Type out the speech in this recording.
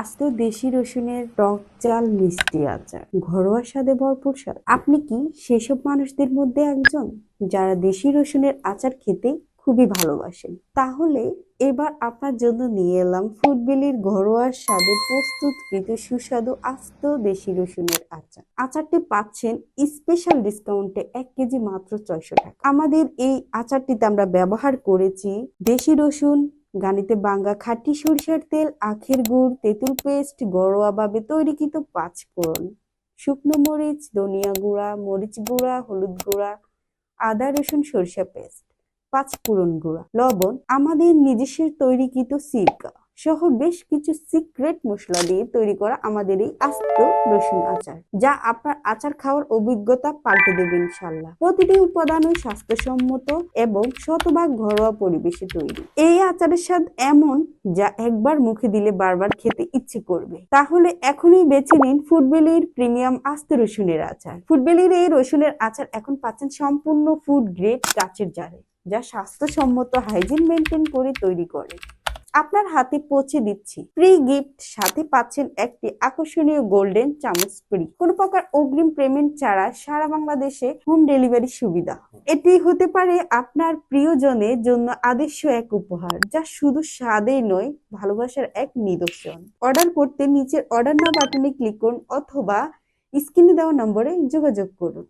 আস্ত দেশি রসুনের টক ঝাল মিষ্টি আচার, ঘরোয়া স্বাদে ভরপুর স্বাদ। আপনি কি সেসব মানুষদের মধ্যে একজন যারা দেশি রসুনের আচার খেতে খুবই ভালোবাসেন? তাহলে এবার আপনার জন্য নিয়ে এলাম ফুডবিলির ঘরোয়া স্বাদে প্রস্তুতকৃত সুস্বাদু আস্ত দেশি রসুনের আচার। আচারটি পাচ্ছেন স্পেশাল ডিসকাউন্টে 1 কেজি মাত্র 600 টাকা। আমাদের এই আচারটিতে আমরা ব্যবহার করেছি দেশি রসুন, গানিতে বাঙ্গা খাঁটি সরিষার তেল, আখের গুড়, তেঁতুল পেস্ট, ঘরোয়াভাবে তৈরিকৃত 5 ফোড়ন, শুকনো মরিচ, ধনিয়া গুঁড়া, মরিচ গুঁড়া, হলুদ গুঁড়া, আদা রসুন সরিষা পেস্ট, 5 ফোড়ন গুঁড়া, লবণ, আমাদের নিজস্ব তৈরিকৃত সিরকা সহ বেশ কিছু সিক্রেট মশলা দিয়ে তৈরি করা আমাদের এই আস্ত রসুন আচার, যা আপনার আচার খাওয়ার অভিজ্ঞতা পাল্টে দেবে ইনশাল্লাহ। প্রতিটি উপাদানই স্বাস্থ্যসম্মত এবং শতভাগ ঘরোয়া পরিবেশে তৈরি। এই আচারের স্বাদ এমন যা একবার মুখে দিলে বারবার খেতে ইচ্ছে করবে। তাহলে এখনই বেছে নিন ফুডবেলির প্রিমিয়াম আস্ত রসুনের আচার। ফুডবেলির এই রসুনের আচার এখন পাচ্ছেন সম্পূর্ণ ফুড গ্রেড কাচের জারে, যা স্বাস্থ্যসম্মত হাইজিন মেনটেন করে তৈরি করে আপনার হাতে পৌঁছে দিচ্ছি। ফ্রি গিফট সাথে পাচ্ছেন একটি আকর্ষণীয় গোল্ডেন চামচ ফ্রি। কোনো প্রকার অগ্রিম পেমেন্ট ছাড়া সারা বাংলাদেশে হোম ডেলিভারি সুবিধা। এটি হতে পারে আপনার প্রিয়জনের জন্য আদর্শ এক উপহার, যা শুধু স্বাদেই নয়, ভালোবাসার এক নিদর্শন। অর্ডার করতে নিচের অর্ডার নাও বাটনে ক্লিক করুন অথবা স্ক্রিনে দেওয়া নম্বরে যোগাযোগ করুন।